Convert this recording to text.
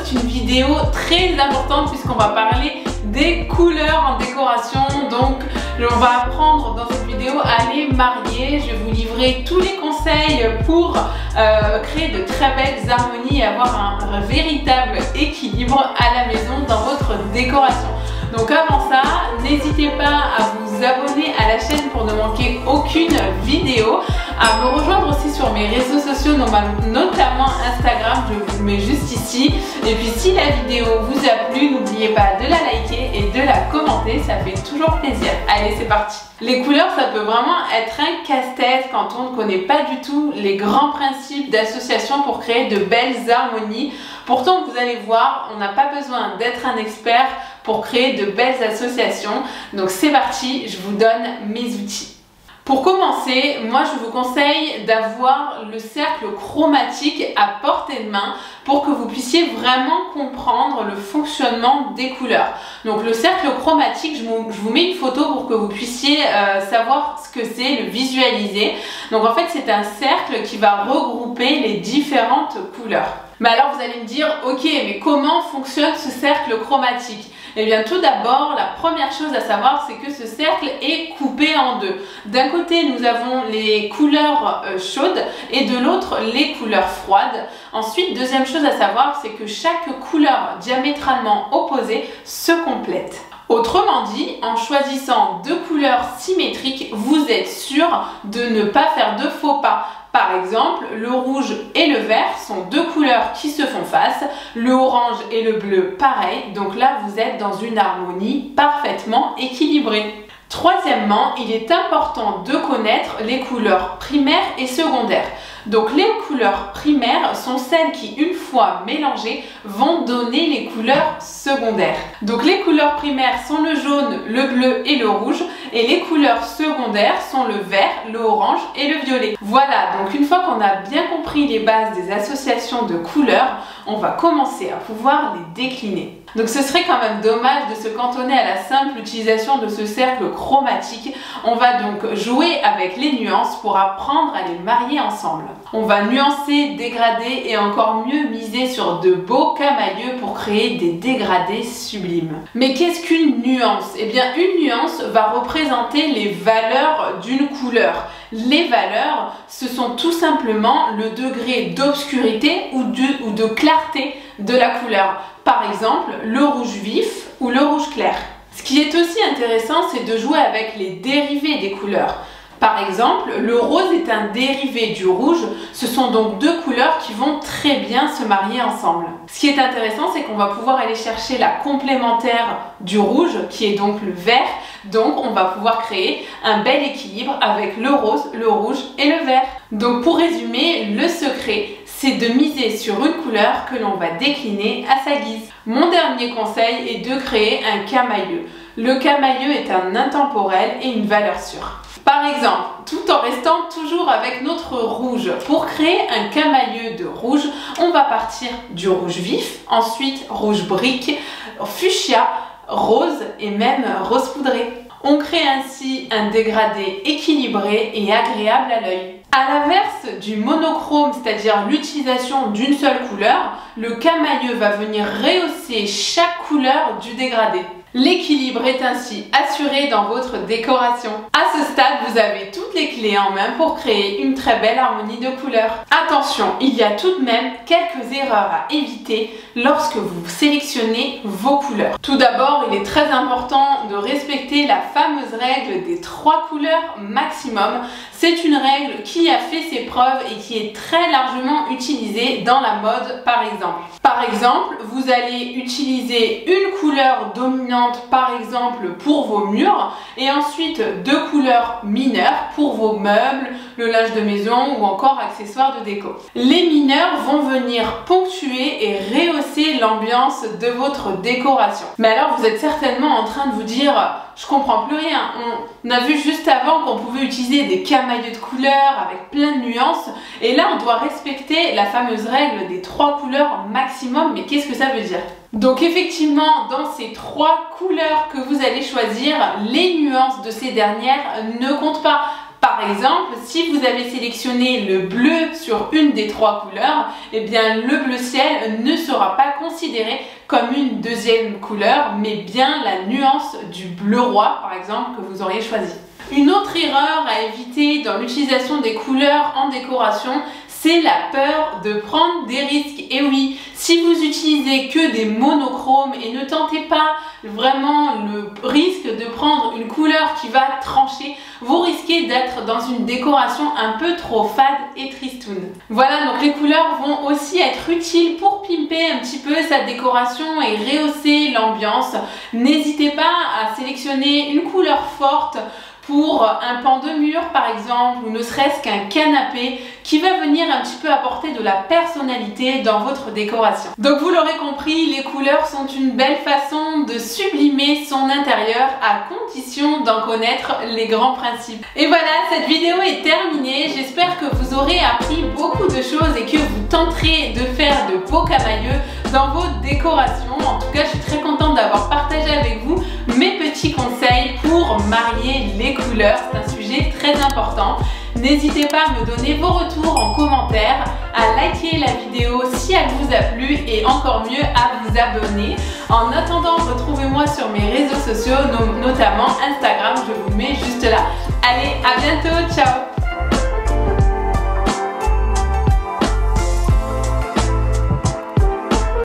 c'est une vidéo très importante puisqu'on va parler des couleurs en décoration. Donc on va apprendre dans cette vidéo à les marier. Je vais vous livrer tous les conseils pour créer de très belles harmonies et avoir un véritable équilibre à la maison dans votre décoration. Donc avant ça, n'hésitez pas à vous abonner à la chaîne pour ne manquer aucune vidéo, à me rejoindre aussi sur mes réseaux sociaux, notamment Instagram, je vous le mets juste ici. Et puis si la vidéo vous a plu, n'oubliez pas de la liker et de la commenter, ça fait toujours plaisir. Allez, c'est parti. Les couleurs, ça peut vraiment être un casse-tête quand on ne connaît pas du tout les grands principes d'association pour créer de belles harmonies. Pourtant, vous allez voir, on n'a pas besoin d'être un expert pour créer de belles associations. Donc c'est parti, je vous donne mes outils. Pour commencer, moi je vous conseille d'avoir le cercle chromatique à portée de main pour que vous puissiez vraiment comprendre le fonctionnement des couleurs. Donc le cercle chromatique, je vous mets une photo pour que vous puissiez savoir ce que c'est, le visualiser. Donc en fait c'est un cercle qui va regrouper les différentes couleurs. Mais alors vous allez me dire, ok, mais comment fonctionne ce cercle chromatique? Eh bien tout d'abord, la première chose à savoir, c'est que ce cercle est coupé en deux. D'un côté, nous avons les couleurs chaudes et de l'autre, les couleurs froides. Ensuite, deuxième chose à savoir, c'est que chaque couleur diamétralement opposée se complète. Autrement dit, en choisissant deux couleurs symétriques, vous êtes sûr de ne pas faire de faux pas. Par exemple, le rouge et le vert sont deux couleurs qui se font face, le orange et le bleu pareil, donc là vous êtes dans une harmonie parfaitement équilibrée. Troisièmement, il est important de connaître les couleurs primaires et secondaires. Donc les couleurs primaires sont celles qui, une fois mélangées, vont donner les couleurs secondaires. Donc les couleurs primaires sont le jaune, le bleu et le rouge, et les couleurs secondaires sont le vert, le orange et le violet. Voilà, donc une fois qu'on a bien compris les bases des associations de couleurs, on va commencer à pouvoir les décliner. Donc ce serait quand même dommage de se cantonner à la simple utilisation de ce cercle chromatique. On va donc jouer avec les nuances pour apprendre à les marier ensemble. On va nuancer, dégrader et encore mieux miser sur de beaux camailleux pour créer des dégradés sublimes. Mais qu'est-ce qu'une nuance? Eh bien une nuance va représenter les valeurs d'une couleur. Les valeurs, ce sont tout simplement le degré d'obscurité ou de clarté de la couleur. Par exemple, le rouge vif ou le rouge clair. Ce qui est aussi intéressant, c'est de jouer avec les dérivés des couleurs. Par exemple, le rose est un dérivé du rouge. Ce sont donc deux couleurs qui vont très bien se marier ensemble. Ce qui est intéressant, c'est qu'on va pouvoir aller chercher la complémentaire du rouge, qui est donc le vert. Donc, on va pouvoir créer un bel équilibre avec le rose, le rouge et le vert. Donc, pour résumer, le secret, c'est de miser sur une couleur que l'on va décliner à sa guise. Mon dernier conseil est de créer un camailleux. Le camailleux est un intemporel et une valeur sûre. Par exemple, tout en restant toujours avec notre rouge, pour créer un camailleux de rouge, on va partir du rouge vif, ensuite rouge brique, fuchsia, rose et même rose poudré. On crée ainsi un dégradé équilibré et agréable à l'œil. À l'inverse du monochrome, c'est-à-dire l'utilisation d'une seule couleur, le camailleux va venir rehausser chaque couleur du dégradé. L'équilibre est ainsi assuré dans votre décoration. À ce stade, vous avez toutes les clés en main pour créer une très belle harmonie de couleurs. Attention, il y a tout de même quelques erreurs à éviter lorsque vous sélectionnez vos couleurs. Tout d'abord, il est très important de respecter la fameuse règle des 3 couleurs maximum. C'est une règle qui a fait ses preuves et qui est très largement utilisée dans la mode par exemple. Par exemple, vous allez utiliser une couleur dominante par exemple pour vos murs et ensuite 2 couleurs mineures pour vos meubles, le linge de maison ou encore accessoires de déco. Les mineurs vont venir ponctuer et rehausser l'ambiance de votre décoration. Mais alors vous êtes certainement en train de vous dire je comprends plus rien. On a vu juste avant qu'on pouvait utiliser des camailleux de couleurs avec plein de nuances et là on doit respecter la fameuse règle des 3 couleurs maximum. Mais qu'est-ce que ça veut dire? Donc effectivement, dans ces 3 couleurs que vous allez choisir, les nuances de ces dernières ne comptent pas. Par exemple, si vous avez sélectionné le bleu sur une des 3 couleurs, eh bien le bleu ciel ne sera pas considéré comme une deuxième couleur, mais bien la nuance du bleu roi, par exemple, que vous auriez choisi. Une autre erreur à éviter dans l'utilisation des couleurs en décoration, c'est la peur de prendre des risques. Et oui, si vous utilisez que des monochromes et ne tentez pas vraiment le risque de prendre une couleur qui va trancher, vous risquez d'être dans une décoration un peu trop fade et tristoune. Voilà, donc les couleurs vont aussi être utiles pour pimper un petit peu sa décoration et rehausser l'ambiance. N'hésitez pas à sélectionner une couleur forte pour un pan de mur par exemple, ou ne serait-ce qu'un canapé qui va venir un petit peu apporter de la personnalité dans votre décoration. Donc vous l'aurez compris, les couleurs sont une belle façon de sublimer son intérieur à condition d'en connaître les grands principes. Et voilà, cette vidéo est terminée. J'espère que vous aurez appris beaucoup de choses et que vous tenterez de faire de beaux camailleux dans vos décorations. En tout cas, je suis très contente d'avoir partagé avec vous mes petits conseils pour marier les couleurs. C'est un sujet très important. N'hésitez pas à me donner vos retours en commentaire, à liker la vidéo si elle vous a plu et encore mieux à vous abonner. En attendant, retrouvez-moi sur mes réseaux sociaux, notamment Instagram, je vous mets juste là. Allez, à bientôt, ciao!